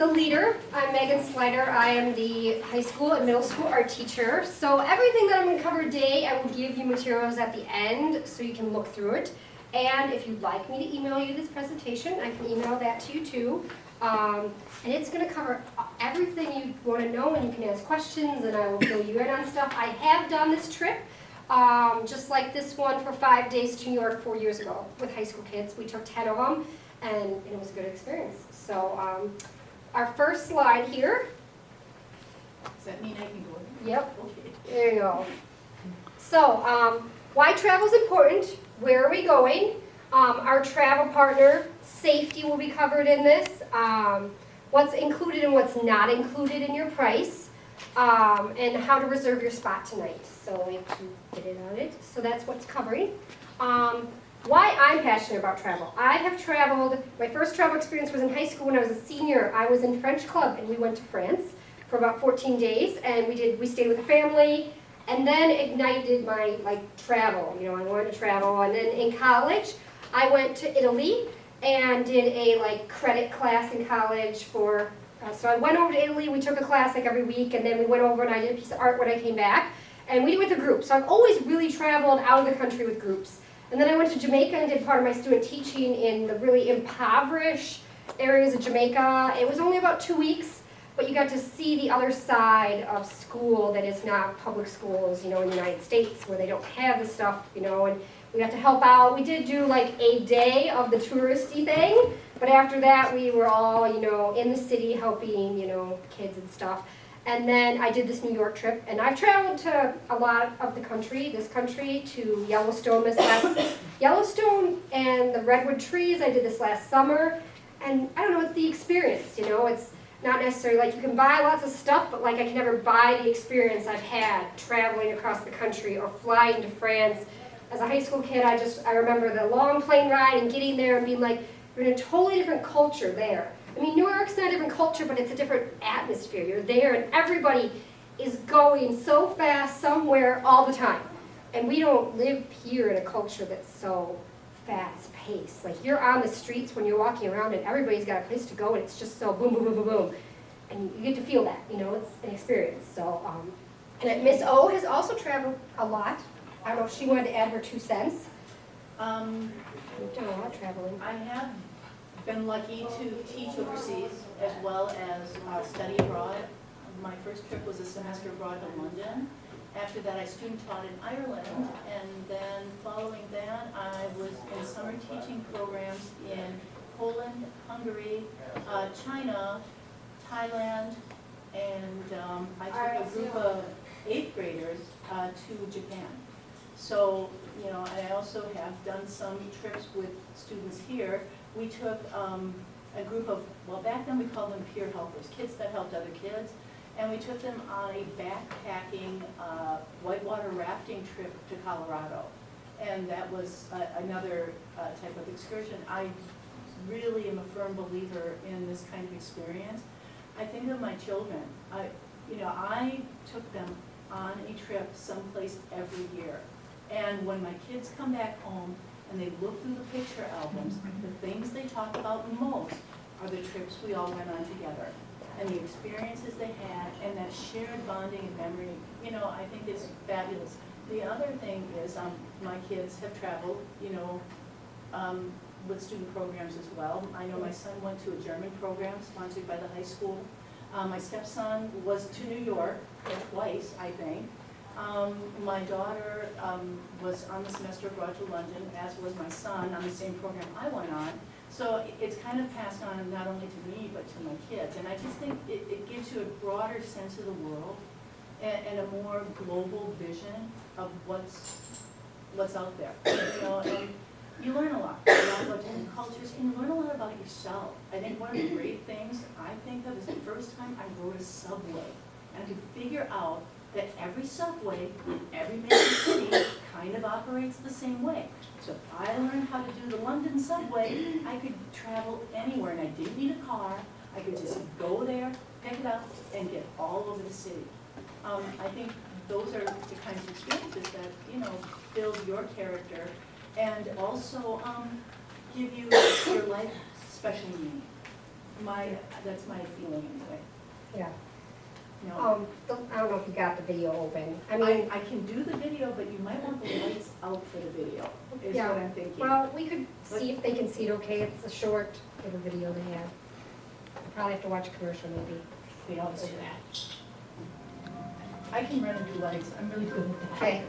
the leader. I'm Megan Sluyter. I am the high school and middle school art teacher. So everything that I'm going to cover today, I will give you materials at the end so you can look through it. And if you'd like me to email you this presentation, I can email that to you too. And it's going to cover everything you want to know, and you can ask questions, and I will fill you in on stuff. I have done this trip, just like this one, for 5 days to New York 4 years ago with high school kids. We took 10 of them, and it was a good experience. So our first slide here. Does that mean I can go? Yep. Okay. There you go. So why travel is important? Where are we going? Our travel partner, safety will be covered in this. What's included and what's not included in your price. And how to reserve your spot tonight. So we have to get in on it. So that's what's covering. Why I'm passionate about travel. I have traveled, my first travel experience was in high school when I was a senior. I was in French club and we went to France for about 14 days and we stayed with a family and then ignited my travel. You know, I wanted to travel, and then in college I went to Italy and did a credit class in college for, so I went over to Italy, we took a class every week, and then we went over and I did a piece of art when I came back, and we did it with a group. So I've always really traveled out of the country with groups. And then I went to Jamaica and did part of my student teaching in the really impoverished areas of Jamaica. It was only about 2 weeks, but you got to see the other side of school that is not public schools, you know, in the United States where they don't have the stuff, you know, and we got to help out. We did do a day of the touristy thing, but after that we were all, you know, in the city helping, you know, kids and stuff. And then I did this New York trip, and I've traveled to a lot of the country, to Yellowstone Yellowstone and the redwood trees. I did this last summer, and I don't know, it's the experience, you know. It's not necessarily you can buy lots of stuff, but I can never buy the experience I've had traveling across the country or flying to France. As a high school kid, I remember the long plane ride and getting there and being you're in a totally different culture there. I mean, New York's not a different culture, but it's a different atmosphere. You're there, and everybody is going so fast somewhere all the time. And we don't live here in a culture that's so fast-paced. You're on the streets when you're walking around, and everybody's got a place to go, and it's just so boom, boom, boom, boom, boom. And you get to feel that, you know, it's an experience. So, and Miss O has also traveled a lot. I don't know if she wanted to add her 2 cents. We've done a lot of traveling. I have been lucky to teach overseas as well as study abroad. My first trip was a semester abroad to London. After that, I student taught in Ireland, and then following that, I was in summer teaching programs in Poland, Hungary, China, Thailand, and I took a group of 8th graders to Japan. So, you know, and I also have done some trips with students here. We took a group of, well, back then we called them peer helpers, kids that helped other kids, and we took them on a backpacking whitewater rafting trip to Colorado. And that was another type of excursion. I really am a firm believer in this kind of experience. I think of my children. I took them on a trip someplace every year. And when my kids come back home and they look through the picture albums, the things they talk about most are the trips we all went on together and the experiences they had and that shared bonding and memory. You know, I think it's fabulous. The other thing is my kids have traveled, you know, with student programs as well. I know my son went to a German program sponsored by the high school. My stepson was to New York twice, I think. My daughter was on the semester abroad to London, as was my son on the same program I went on. So it's kind of passed on not only to me, but to my kids. And I just think it gives you a broader sense of the world and a more global vision of what's out there. You know, and you learn a lot about different cultures, and you learn a lot about yourself. I think one of the great things I think of is the first time I rode a subway, and I could figure out that every subway in every major city kind of operates the same way. So if I learned how to do the London subway, I could travel anywhere, and I didn't need a car. I could just go there, pick it up, and get all over the city. I think those are the kinds of experiences that, you know, build your character and also give you your life special meaning. That's my feeling anyway. Yeah. No. I don't know if you got the video open. I mean, I can do the video, but you might want the lights out for the video, is Yeah. what I'm thinking. well, we could see if they can see it okay. It's a short little video they have. I'll probably have to watch a commercial maybe. They always do that. I can run and do lights, I'm really good at that. Okay.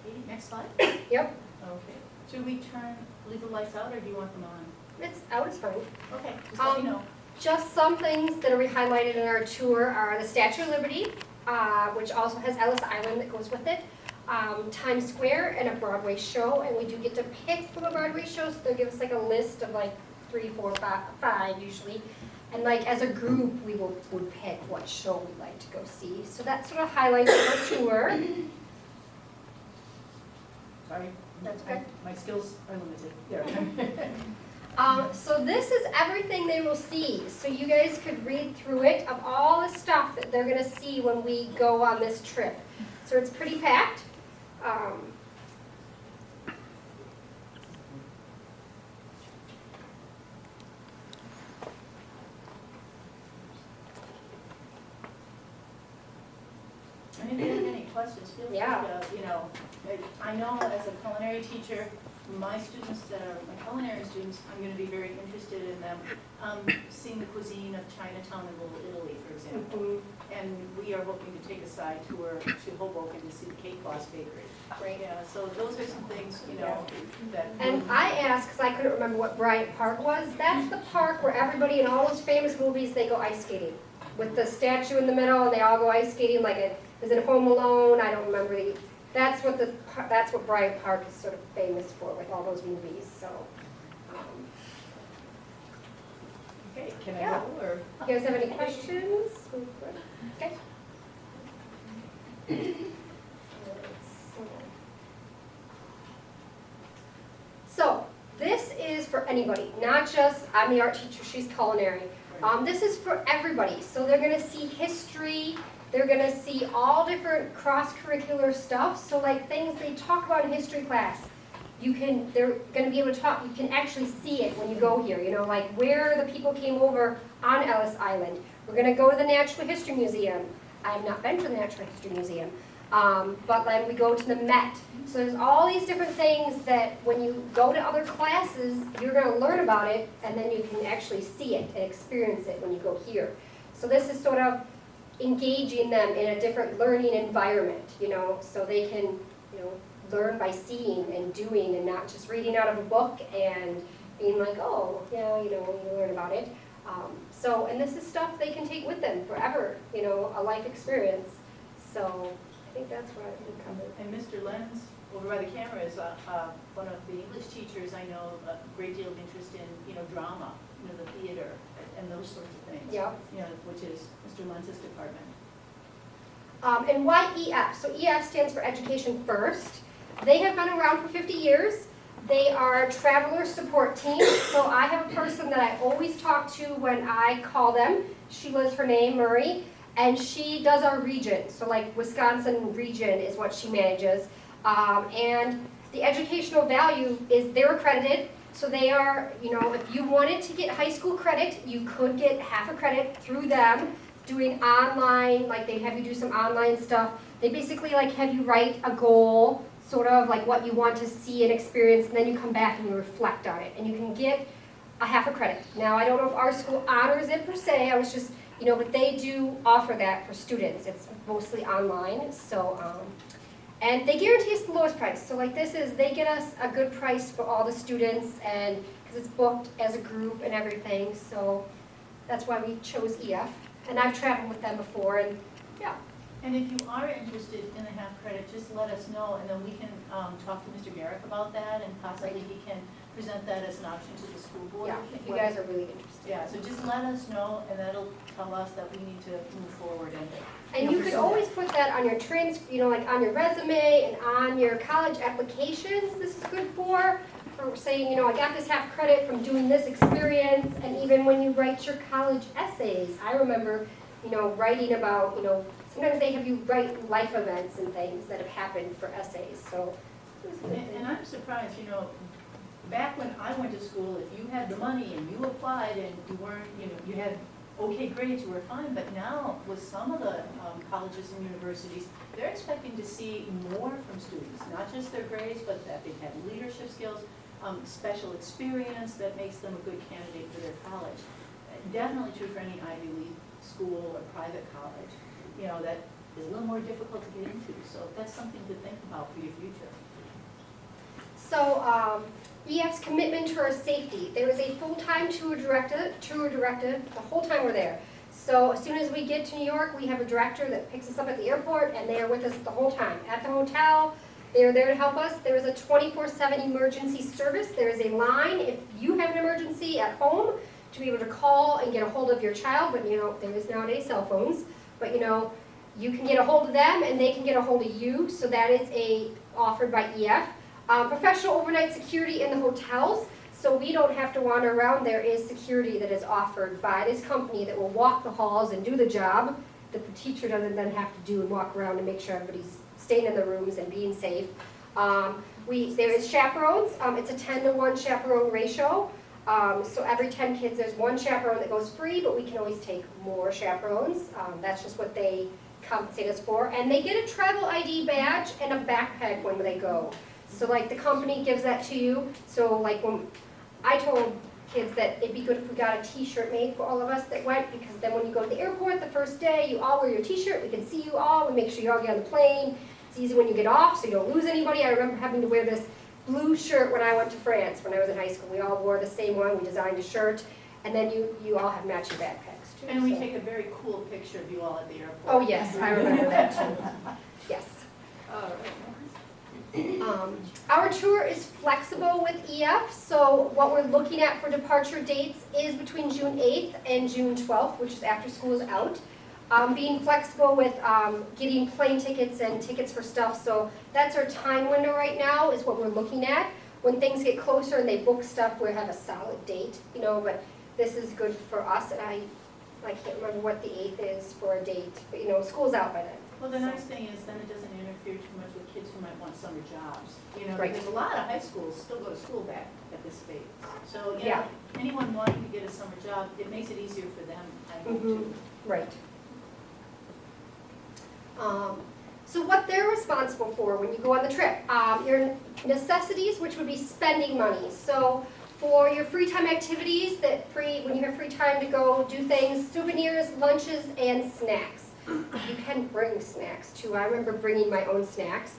Okay, next slide. Yep, Okay. Should we leave the lights out, or do you want them on? it's out, it's fine. Okay, just let me know. Just some things that are highlighted in our tour are the Statue of Liberty, which also has Ellis Island that goes with it, Times Square, and a Broadway show, and we do get to pick from a Broadway show, so they'll give us like a list of like 3, 4, 5 usually. And like as a group, we would pick what show we'd like to go see. So that sort of highlights our tour. Sorry. That's okay. My skills are limited. There. So this is everything they will see. So you guys could read through it of all the stuff that they're gonna see when we go on this trip. So it's pretty packed. And if you have any questions, feel free Yeah. to, I know as a culinary teacher, my students that are my culinary students, I'm going to be very interested in them seeing the cuisine of Chinatown and Little Italy, for example. And we are hoping to take a side tour to Hoboken to see the Cake Boss Bakery. Right. Yeah, so those are some things, that. And I asked, because I couldn't remember what Bryant Park was, that's the park where everybody in all those famous movies, they go ice skating. With the statue in the middle, and they all go ice skating, like is it Home Alone? I don't remember that's what Bryant Park is sort of famous for, with all those movies, so. Okay, can I Yeah. go, or? You guys have any questions? Okay. So, this is for anybody, not just, I'm the art teacher, she's culinary. This is for everybody. So they're gonna see history, they're gonna see all different cross-curricular stuff. So like things they talk about in history class, they're gonna be able to talk, you can actually see it when you go here, like where the people came over on Ellis Island. We're gonna go to the Natural History Museum. I have not been to the Natural History Museum, but then we go to the Met. So there's all these different things that when you go to other classes, you're gonna learn about it, and then you can actually see it and experience it when you go here. So this is sort of engaging them in a different learning environment, so they can, learn by seeing and doing and not just reading out of a book and being like, oh, yeah, you learn about it. And this is stuff they can take with them forever, a life experience. So I think that's what we covered. And Mr. Lenz, over by the camera, is one of the English teachers I know a great deal of interest in, drama, the theater, and those sorts of things. Yep. Which is Mr. Lenz's department. And why EF? So EF stands for Education First. They have been around for 50 years. They are a traveler support team. So I have a person that I always talk to when I call them. Sheila's her name, Murray. And she does our region. So like Wisconsin region is what she manages. And the educational value is they're accredited. So they are, if you wanted to get high school credit, you could get half a credit through them doing online, like they have you do some online stuff. They basically like have you write a goal, sort of like what you want to see and experience, and then you come back and you reflect on it. And you can get a half a credit. Now, I don't know if our school honors it per se, I was just, but they do offer that for students. It's mostly online, so, and they guarantee us the lowest price. So like they get us a good price for all the students, and, because it's booked as a group and everything, so that's why we chose EF. And I've traveled with them before, and yeah. And if you are interested in a half credit, just let us know, and then we can talk to Mr. Garrick about that, and possibly he can present that as an option to the school board. Yeah, if you guys are really interested. Yeah, so just let us know, and that'll tell us that we need to move forward and. And you could always put that on your like on your resume and on your college applications. This is good for saying, I got this half credit from doing this experience, and even when you write your college essays. I remember, writing about, sometimes they have you write life events and things that have happened for essays, so. And I'm surprised, back when I went to school, if you had the money and you applied and you weren't, you had okay grades, you were fine, but now with some of the colleges and universities, they're expecting to see more from students, not just their grades, but that they have leadership skills, special experience that makes them a good candidate for their college. Definitely true for any Ivy League school or private college, that is a little more difficult to get into, so that's something to think about for your future. So, EF's commitment to our safety. There is a full-time tour director the whole time we're there. So as soon as we get to New York, we have a director that picks us up at the airport, and they are with us the whole time. At the hotel, they are there to help us. There is a 24/7 emergency service. There is a line if you have an emergency at home to be able to call and get a hold of your child, but there is nowadays cell phones. But you can get a hold of them, and they can get a hold of you, so that is offered by EF. Professional overnight security in the hotels, so we don't have to wander around. There is security that is offered by this company that will walk the halls and do the job that the teacher doesn't then have to do and walk around and make sure everybody's staying in their rooms and being safe. There is chaperones. It's a 10-to-1 chaperone ratio. So every 10 kids, there's one chaperone that goes free, but we can always take more chaperones. That's just what they compensate us for. And they get a travel ID badge and a backpack when they go. So like the company gives that to you. So like when I told kids that it'd be good if we got a t-shirt made for all of us that went, because then when you go to the airport the first day, you all wear your t-shirt, we can see you all, we make sure you all get on the plane. It's easy when you get off so you don't lose anybody. I remember having to wear this blue shirt when I went to France when I was in high school. We all wore the same one, we designed a shirt, and then you all have matching backpacks too. And we take a very cool picture of you all at the airport. Oh yes, I remember that too. Yes. All right. Our tour is flexible with EF, so what we're looking at for departure dates is between June 8th and June 12th, which is after school is out. Being flexible with getting plane tickets and tickets for stuff, so that's our time window right now is what we're looking at. When things get closer and they book stuff, we have a solid date, but this is good for us, and I can't remember what the 8th is for a date, but school's out by then. Well, the nice thing is then it doesn't interfere too much with kids who might want summer jobs. Right. Because a lot of high schools still go to school back at this phase. So, Yeah. anyone wanting to get a summer job, it makes it easier for them, I think, too. Right. So what they're responsible for when you go on the trip, your necessities, which would be spending money. So for your free time activities, when you have free time to go do things, souvenirs, lunches, and snacks. You can bring snacks too. I remember bringing my own snacks.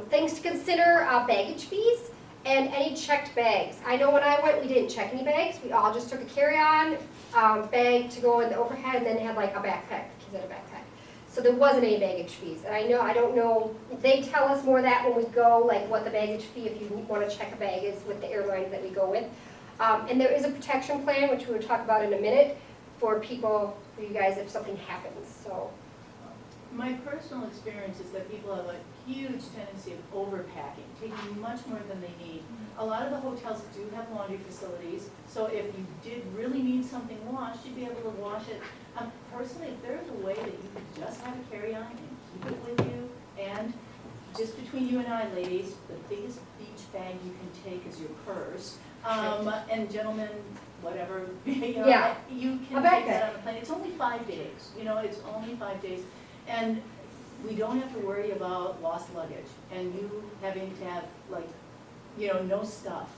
Things to consider, baggage fees and any checked bags. I know when I went, we didn't check any bags. We all just took a carry-on bag to go in the overhead, and then had like a backpack. The kids had a backpack. So there wasn't any baggage fees. And I don't know, they tell us more of that when we go, like what the baggage fee, if you want to check a bag, is with the airlines that we go with. And there is a protection plan, which we will talk about in a minute, for you guys if something happens. So My personal experience is that people have a huge tendency of overpacking, taking much more than they need. A lot of the hotels do have laundry facilities, so if you did really need something washed, you'd be able to wash it. Personally, if there is a way that you could just have a carry-on and keep it with you, and just between you and I, ladies, the biggest beach bag you can take is your purse. And gentlemen, whatever, Yeah. you A can backpack. take that on the plane. It's only 5 days, it's only 5 days. And we don't have to worry about lost luggage and you having to have no stuff.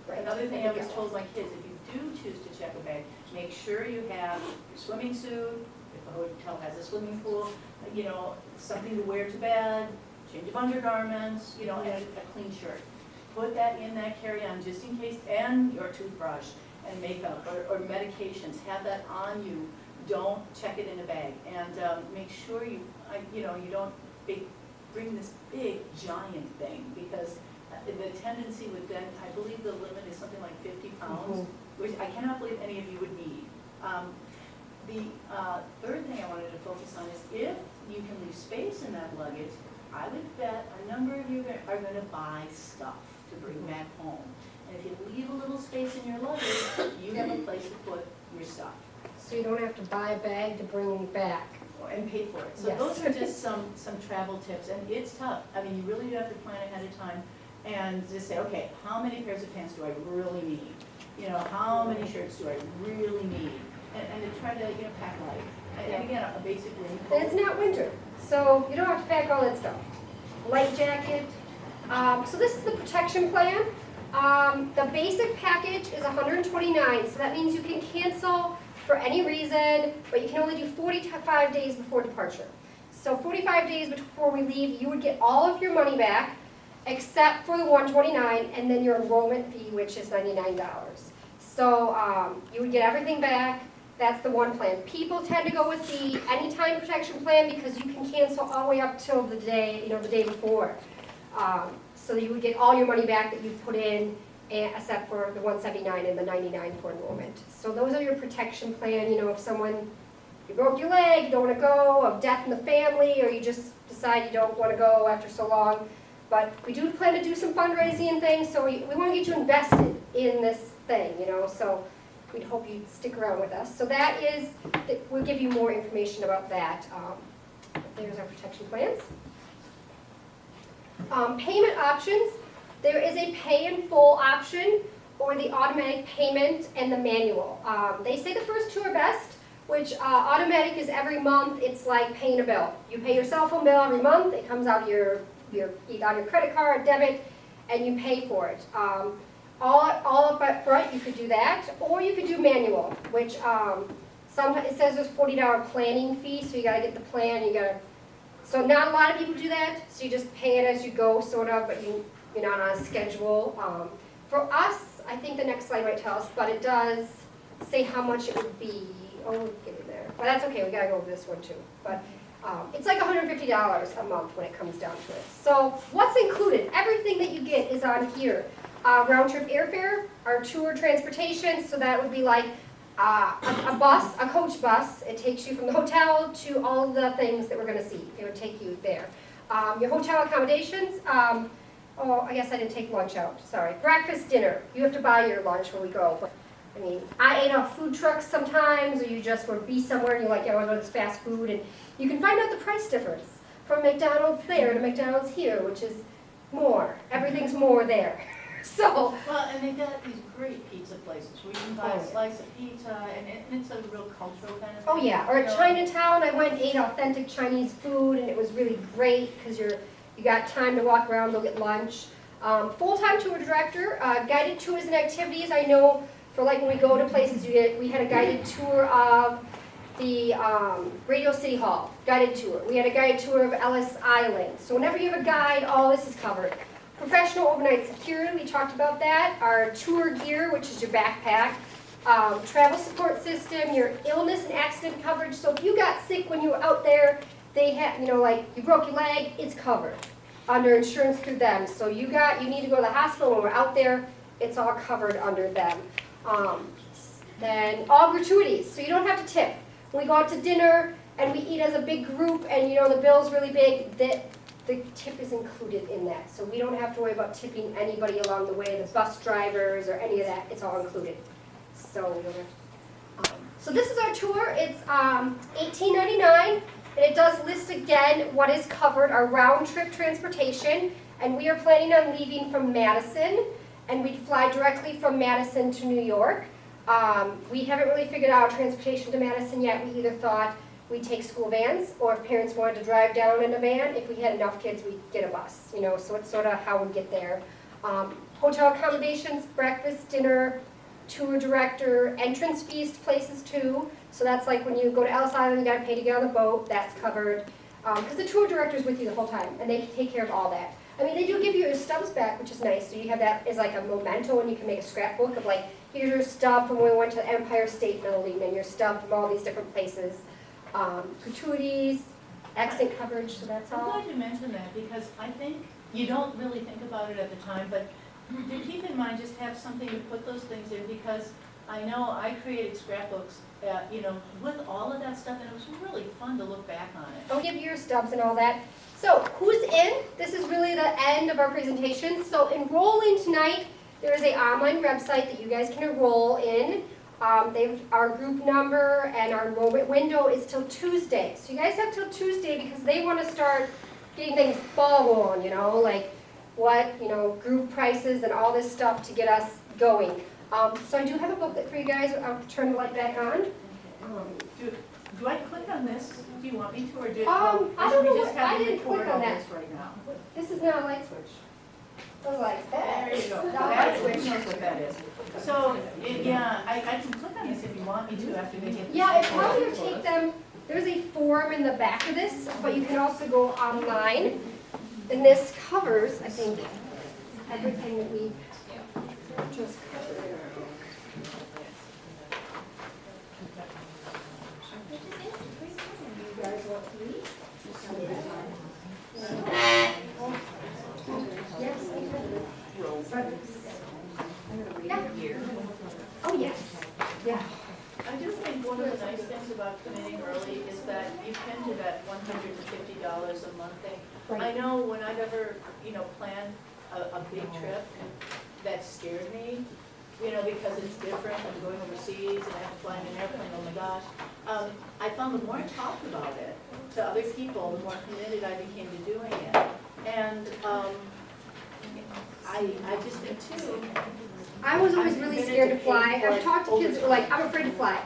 Right. Another thing I always told my kids, if you do choose to check a bag, make sure you have your swimming suit, if the hotel has a swimming pool, you know, something to wear to bed, change of undergarments, you know, and a clean shirt. Put that in that carry-on just in case, and your toothbrush and makeup or medications, have that on you. Don't check it in a bag, and make sure you don't bring this big giant thing, because the tendency would then, I believe the limit is something like 50 pounds, which I cannot believe any of you would need. The third thing I wanted to focus on is if you can leave space in that luggage, I would bet a number of you are going to buy stuff to bring back home. And if you leave a little space in your luggage, you have a place to put your stuff. So you don't have to buy a bag to bring back. And pay for it. So Yes. those are just some travel tips, and it's tough. I mean, you really do have to plan ahead of time and just say, okay, how many pairs of pants do I really need? You know, how many shirts do I really need? And to try to, you know, pack light. And again, a basic raincoat. And it's not winter, so you don't have to pack all that stuff. Light jacket. So this is the protection plan. The basic package is $129, so that means you can cancel for any reason, but you can only do 45 days before departure. So 45 days before we leave, you would get all of your money back, except for the $129, and then your enrollment fee, which is $99. So you would get everything back. That's the one plan. People tend to go with the anytime protection plan because you can cancel all the way up till the day, the day before. So you would get all your money back that you put in, except for the $179 and the $99 for enrollment. So those are your protection plan. You know, if you broke your leg, you don't want to go, of death in the family, or you just decide you don't want to go after so long. But we do plan to do some fundraising and things, so we want to get you invested in this thing, so we'd hope you'd stick around with us. So we'll give you more information about that. There's our protection plans. Payment options. There is a pay in full option, or the automatic payment and the manual. They say the first two are best, which automatic is every month. It's like paying a bill. You pay your cell phone bill every month. It comes out of your credit card, debit, and you pay for it. All up front, you could do that, or you could do manual, which sometimes it says there's $40 planning fee, so you got to get the plan. So not a lot of people do that. So you just pay it as you go, sort of, but you're not on a schedule. For us, I think the next slide might tell us, but it does say how much it would be. Oh, we'll get in there. But that's okay, we gotta go over this one too. But it's like $150 a month when it comes down to it. So what's included? Everything that you get is on here. Round trip airfare, our tour transportation, so that would be like a coach bus. It takes you from the hotel to all of the things that we're gonna see. It would take you there. Your hotel accommodations, I guess I didn't take lunch out, sorry. Breakfast, dinner, you have to buy your lunch when we go. But, I mean, I ate off food trucks sometimes, or you just would be somewhere and you're like, I want to go to this fast food, and you can find out the price difference from McDonald's there to McDonald's here, which is more. Everything's more there. So. Well, and they've got these great pizza places where you can buy a slice of pizza, and it's a real cultural kind of thing. Oh yeah, or at Chinatown, I went and ate authentic Chinese food, and it was really great because you got time to walk around, go get lunch. Full-time tour director, guided tours and activities. I know for like when we go to places, we had a guided tour of the Radio City Hall, guided tour. We had a guided tour of Ellis Island. So whenever you have a guide, all this is covered. Professional overnight security, we talked about that. Our tour gear, which is your backpack. Travel support system, your illness and accident coverage. So if you got sick when you were out there, they have, like you broke your leg, it's covered under insurance through them. So you need to go to the hospital when we're out there, it's all covered under them. Then all gratuities, so you don't have to tip. When we go out to dinner and we eat as a big group and the bill's really big, the tip is included in that. So we don't have to worry about tipping anybody along the way, the bus drivers or any of that, it's all included. So we don't have so this is our tour. It's $18.99. And it does list again what is covered, our round trip transportation. And we are planning on leaving from Madison, and we'd fly directly from Madison to New York. We haven't really figured out transportation to Madison yet. We either thought we'd take school vans, or if parents wanted to drive down in a van, if we had enough kids, we'd get a bus. So it's sort of how we get there. Hotel accommodations, breakfast, dinner, tour director, entrance fees to places too. So that's like when you go to Ellis Island, you gotta pay to get on the boat, that's covered. Because the tour director's with you the whole time, and they take care of all that. I mean, they do give you your stubs back, which is nice, so you have that as like a memento, and you can make a scrapbook of like, here's your stub from when we went to the Empire State Building, and your stub from all these different places. Gratuities, accident coverage, so that's I'm all. glad you mentioned that, because I think you don't really think about it at the time, but do keep in mind, just have something to put those things in, because I know I created scrapbooks, with all of that stuff, and it was really fun to look back on it. I'll give you your stubs and all that. So, who's in? This is really the end of our presentation. So, enrolling tonight, there is an online website that you guys can enroll in. Our group number and our enrollment window is till Tuesday. So, you guys have till Tuesday because they want to start getting things ball rolling, like what, group prices and all this stuff to get us going. So I do have a booklet for you guys. I'll turn the light back on. Do I click on this? Do you want me to, or I don't know we just what- I have to didn't record click all on that. this right now? This is not a light switch. Those lights, There you go. the That's light what switch. knows what that is. So, I can click on this if you want me to after they get this. Yeah, it probably recorded will for take us. them, there's a form in the back of this, but you can also go online. And this covers, I think, everything that we just covered in our book. You guys want to read? Yes, I can. Yeah. Oh, yes, yeah. I do think one of the nice things about committing early is that you can do that $150 a month thing. Right. I know when I've ever, planned a big trip, that scared me, because it's different, I'm going overseas and I have to fly in an airplane, oh my gosh. I found the more I talked about it to other people, the more committed I became to doing it. And I just think too, I was always I'm really committed scared to to fly. paying for I've it talked to over kids that were like, I'm afraid to fly.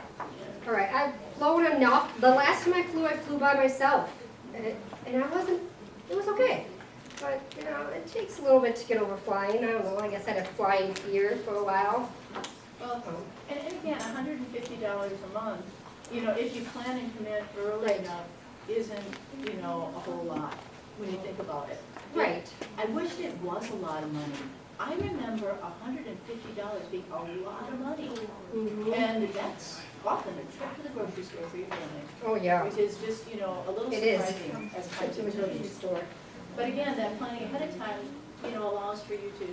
All right, I've flown enough. The last time I flew by myself. And I wasn't, it was okay. But, it takes a little bit to get over flying. I don't know, I guess I had flying fear for a while. well, and again, $150 a month, if you plan and commit early Right. enough, isn't, a whole lot when you think about it. Right. I wished it was a lot of money. I remember $150 being a lot of money. Mhm. And that's often a trip to the grocery store for your family, Oh, yeah. which is just, a little It is. surprising as Trip times to the have grocery changed. store. But again, that planning ahead of time, allows for you to,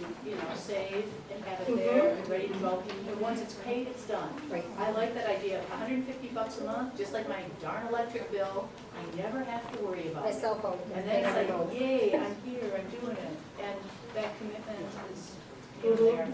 save and have it there and ready to go. And once it's paid, it's done. Right. I like that idea of $150 a month, just like my darn electric bill, I never have to worry about My it. cell phone. And then it's I know. like, yay, I'm here, I'm doing it, and that commitment is there.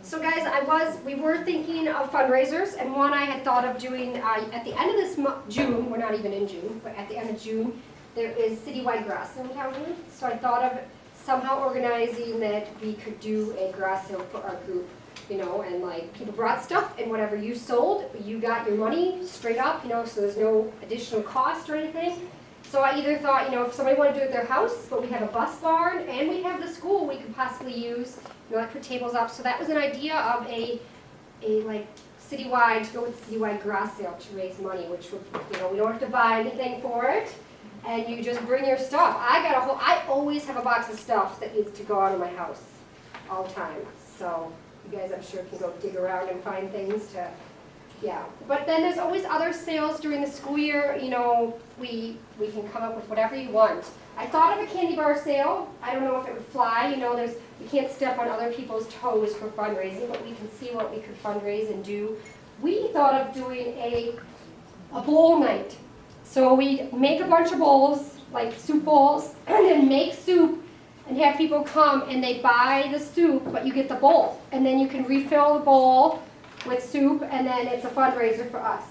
So guys, we were thinking of fundraisers, and one I had thought of doing at the end of this June, we're not even in June, but at the end of June, there is citywide garage sale in town. So I thought of somehow organizing that we could do a garage sale for our group, and like people brought stuff, and whatever you sold, you got your money straight up, so there's no additional cost or anything. So I either thought, if somebody wanted to do it at their house, but we have a bus barn, and we have the school we could possibly use, like put tables up. So that was an idea of a like citywide, to go with citywide garage sale to raise money, which would, we don't have to buy anything for it, and you just bring your stuff. I always have a box of stuff that needs to go out of my house all the time. So you guys, I'm sure, can go dig around and find things to, yeah. But then there's always other sales during the school year, we can come up with whatever you want. I thought of a candy bar sale. I don't know if it would fly, we can't step on other people's toes for fundraising, but we can see what we could fundraise and do. We thought of doing a bowl night. So we make a bunch of bowls, like soup bowls, and then make soup and have people come and they buy the soup, but you get the bowl. And then you can refill the bowl with soup, and then it's a fundraiser for us.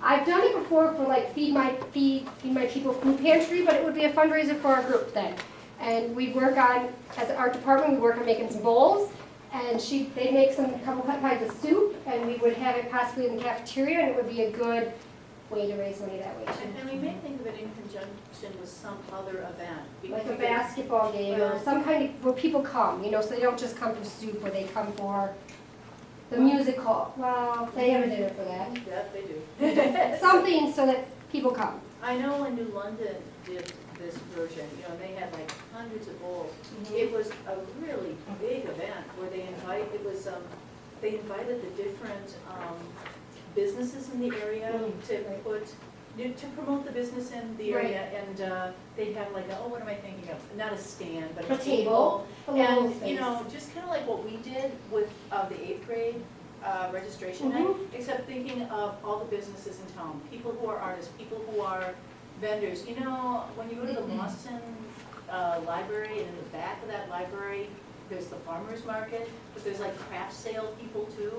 I've done it before for like Feed My People food pantry, but it would be a fundraiser for our group then. And we work on, as an art department, we work on making some bowls, and they make a couple kinds of soup, and we would have it possibly in the cafeteria, and it would be a good way to raise money that way too. And we may think of it in conjunction with some other event. Like a basketball game or some kind of, where people come, so they don't just come for soup, or they come for the musical. Well, they have a dinner for that. Yeah, they do. Something so that people come. I know when New London did this version, they had like hundreds of bowls. It was a really big event where they invited the different businesses in the area to promote the business in the area, and they'd have like what am I thinking of? Not a stand, but a table. And just kind of like what we did with the 8th grade registration night, except thinking of all the businesses in town, people who are artists, people who are vendors. When you go to the Boston library, and in the back of that library, there's the farmer's market, but there's like craft sale people too.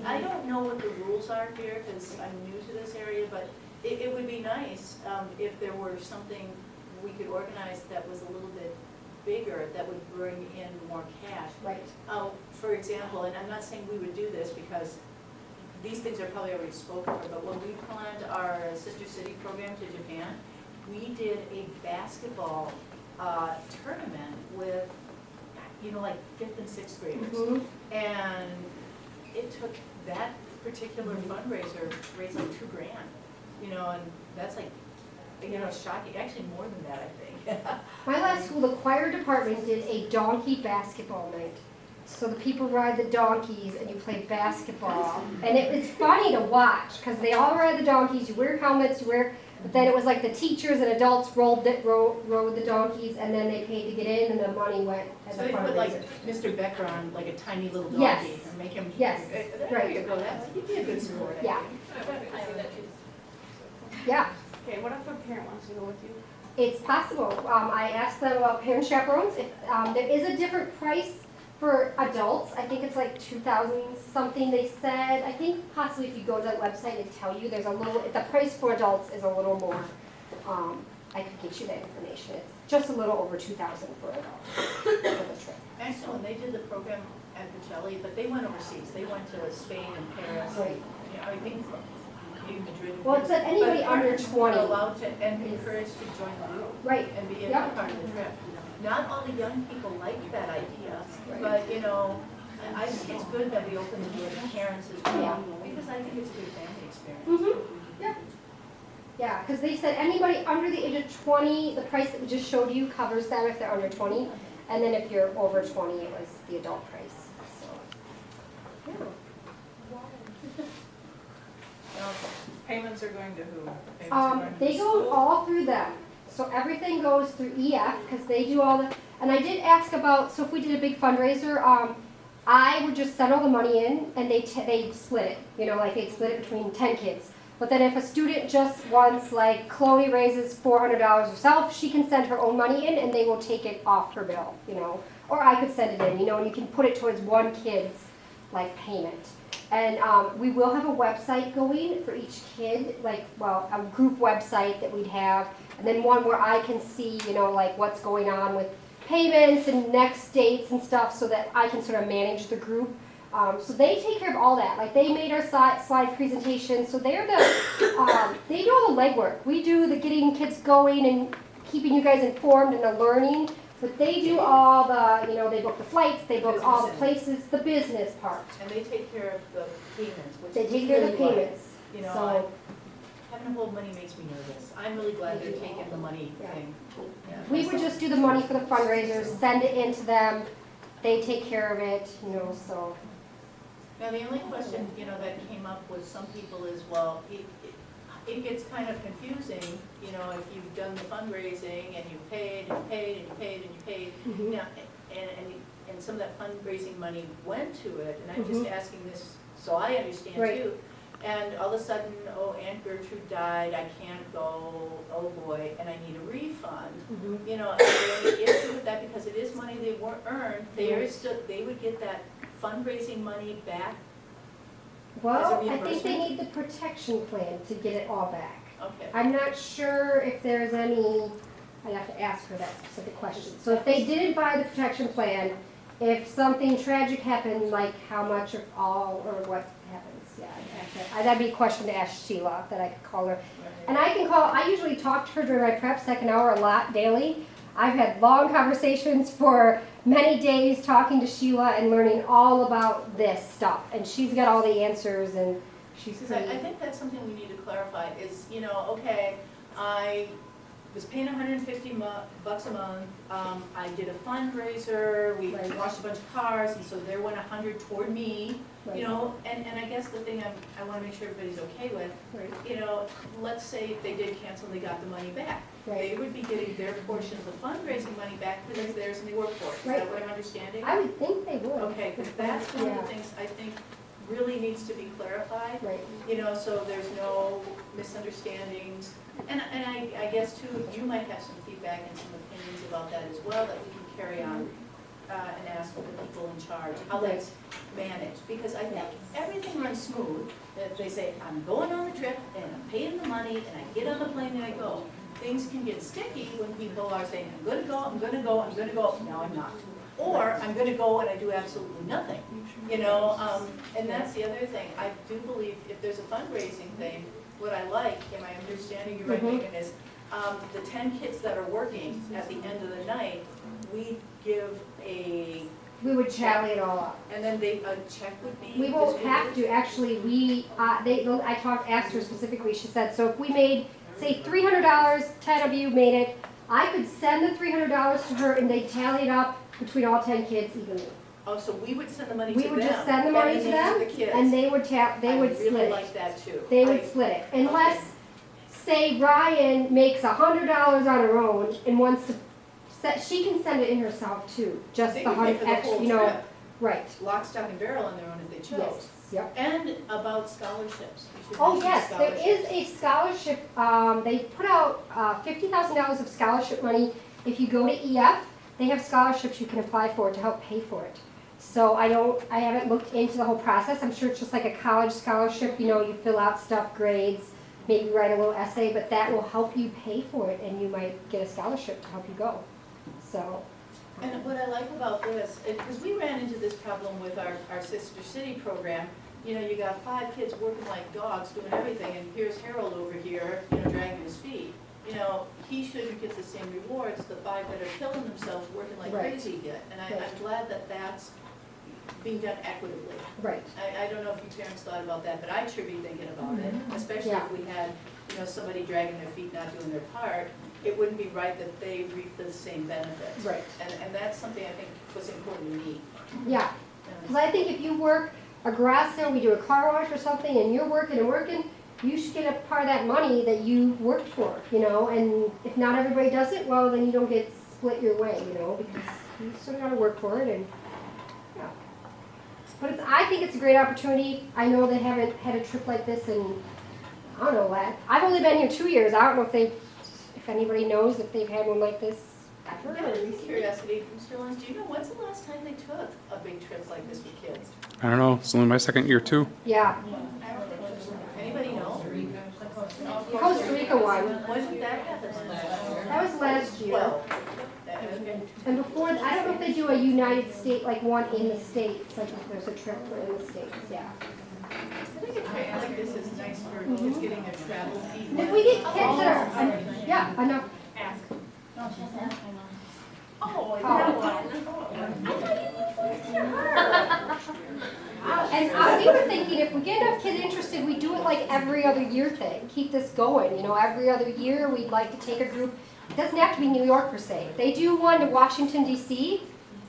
I don't know what the rules are here, because I'm new to this area, but it would be nice if there were something we could organize that was a little bit bigger, that would bring in more cash. Right. For example, and I'm not saying we would do this because these things are probably already spoken for, but when we planned our Sister City program to Japan, we did a basketball tournament with, like 5th and 6th graders. And it took that particular fundraiser raised like $2,000, and that's like, shocking, actually more than that, I think. My last school, the choir department did a donkey basketball night. So the people ride the donkeys and you play basketball. And it's funny to watch, because they all ride the donkeys, you wear helmets, but then it was like the teachers and adults rode the donkeys, and then they paid to get in, and the money went as So a they put fundraiser. like Mr. Becker on like a tiny little donkey, Yes. and make him. Yes, There right. you go, he'd be a good sport, I Yeah. think. Yeah. Okay, what if a parent wants to go with you? It's possible. I asked them about parent chaperones. If there is a different price for adults, I think it's like 2,000 something. They said. I think possibly if you go to that website, they tell you there's a little. The price for adults is a little more. I could get you that information. It's just a little over 2,000 for adults for the trip. Actually, when they did the program at Bocelli, but they went overseas. They went to Spain and Paris. Right. I think even Madrid. Well, it said anybody But under parents 20. were allowed to and encouraged to join the group. Right. And be a Yep. part of the trip. Not all the young people like that idea, Right. but I think it's good that we open the door to parents as well, Yeah. because I think it's a good family experience. Yeah. Yeah, because they said anybody under the age of 20, the price that we just showed you covers them if they're under 20, and then if you're over 20, it was the adult price. So, yeah. Payments are going to who? Payments are going to They the go school? all through them. So everything goes through EF because they do all the, and I did ask about, so if we did a big fundraiser, I would just send all the money in and they split it, like they'd split it between 10 kids. But then if a student just wants, like Chloe raises $400 herself, she can send her own money in and they will take it off her bill, or I could send it in, and you can put it towards one kid's payment. And we will have a website going for each kid, a group website that we'd have, and then one where I can see, what's going on with payments and next dates and stuff, so that I can sort of manage the group. So they take care of all that. They made our slide presentation, so they're they do all the legwork. We do the getting kids going and keeping you guys informed and the learning. But they do all the, they book the flights, they book all the places, the business part. And they take care of the payments, which They is take care of the really payments. So having to hold money makes me nervous. I'm really glad they're taking the money thing. Yeah. we would just do the money for the fundraisers, send it in to them, they take care of it, so. Now, the only question, that came up with some people is, well, it gets kind of confusing, if you've done the fundraising and you paid and paid and you paid and you paid. Now, and some of that fundraising money went to it, and I'm just asking this so I understand Right. too. And all of a sudden, Aunt Gertrude died, I can't go, oh boy, and I need a refund. And the issue with that, because it is money they weren't earned, they would get that fundraising money back. Well, As a I think they reimbursement? need the protection plan to get it all back. Okay. I'm not sure if there's any, I'd have to ask her that specific question. So if they didn't buy the protection plan, if something tragic happened, like how much or all, or what happens, yeah, that'd be a question to ask Sheila, that I could call her. And I usually talk to her during my prep second hour a lot daily. I've had long conversations for many days talking to Sheila and learning all about this stuff. And she's got all the answers, and she's Because I think that's something we need to clarify is, you know, okay, I was paying $150 bucks a month. I did a fundraiser, we Right. washed a bunch of cars, and so there went 100 toward me, Right. you know, and I guess the thing I want to make sure everybody's okay with, Right. you know, let's say if they did cancel and they got the money back. Right. They would be getting their portion of the fundraising money back because it's theirs and they work for it. Is Right. that what I'm understanding? I would think they would. Okay, because that's one of Yeah. the things I think really needs to be clarified. Right. You know, so there's no misunderstandings. And I guess too, you might have some feedback and some opinions about that as well that we can carry on and ask the people in charge how that's managed. Because I think everything runs smooth. If they say, I'm going on the trip and I'm paying the money and I get on the plane and I go. Things can get sticky when people are saying, I'm gonna go, I'm gonna go, I'm gonna go, now I'm not. Or I'm gonna go and I do absolutely nothing, you know, and that's the other thing. I do believe if there's a fundraising thing, what I like, am I understanding you right, Mhm. Megan, is the 10 kids that are working at the end of the night, we give We would tally it all up. and then a check would be. We won't have to, actually, asked her specifically, she said, so if we made, say, $300, 10 of you made it, I could send the $300 to her and they'd tally it up between all 10 kids evenly. Oh, so we would send the money to them. We would just send the money to them, the kids. and they would split I really it. like that too. They would split it, unless, say, Ryan makes $100 on her own and wants to, she can send it in herself too, just They the could pay $100 for the extra, whole you know, trip. right, Lock, stock, and barrel on their own if they chose. yes, yep. And about scholarships. We should Oh, mention yes, there is scholarships. a scholarship, they put out $50,000 of scholarship money. If you go to EF, they have scholarships you can apply for to help pay for it. So I haven't looked into the whole process. I'm sure it's just like a college scholarship, you know, you fill out stuff, grades, maybe write a little essay, but that will help you pay for it and you might get a scholarship to help you go. So. And what I like about this, because we ran into this problem with our Sister City program. You know, you got 5 kids working like dogs, doing everything, and here's Harold over here, you know, dragging his feet. You know, he shouldn't get the same rewards the 5 that are killing themselves working like Right. crazy get. And Right. I'm glad that that's being done equitably. Right. I don't know if you parents thought about that, but I sure be thinking about it, especially Yeah. if we had, you know, somebody dragging their feet, not doing their part. It wouldn't be right that they reap the same benefits. Right. And that's something I think was important to me. Yeah, because I think if you work a garage sale, we do a car wash or something, and you're working and working, you should get a part of that money that you worked for, you know, and if not everybody does it, well, then you don't get split your way, you know, because you still gotta work for it, and, yeah. But I think it's a great opportunity. I know they haven't had a trip like this in, I don't know, I've only been here 2 years. I don't know if anybody knows if they've had one like this ever. Out of curiosity, Mr. Lyons, do you know when's the last time they took a big trip like this with kids? I don't know, it's only my second year too. Yeah, Anybody know? Costa Rica one. When did that happen? That was last year. Well, okay. And before, I don't know if they do a United States, like one in the States, like if there's a trip for in the States, yeah. I think a trip like this is nice for kids getting their travel feet. And if we get kids that are, yeah, enough. Oh, And we were thinking if we get enough kids interested, we do it like every other year thing, keep this going, you know, every other year, we'd like to take a group. It doesn't have to be New York per se. If they do one to Washington DC,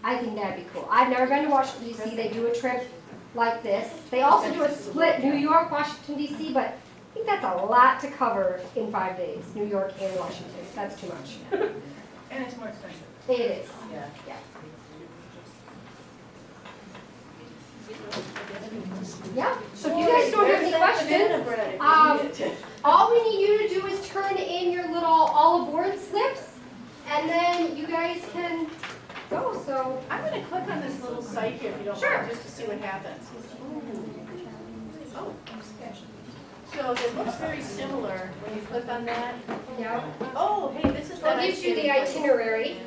I think that'd be cool. I've never been to Washington DC, they do a trip like this. They also do a split New York, Washington DC, but I think that's a lot to cover in 5 days, New York and Washington, that's too much. And it's more expensive. It is, Yeah. yeah. Yeah, so if you guys don't have any questions, all we need you to do is turn in your little all aboard slips, and then you guys can go, so. I'm gonna click on this little site here if you don't Sure. mind, just to see what happens. Oh. So it looks very similar when you click on that. Yeah. Oh, hey, this is what That I gives you did. the itinerary.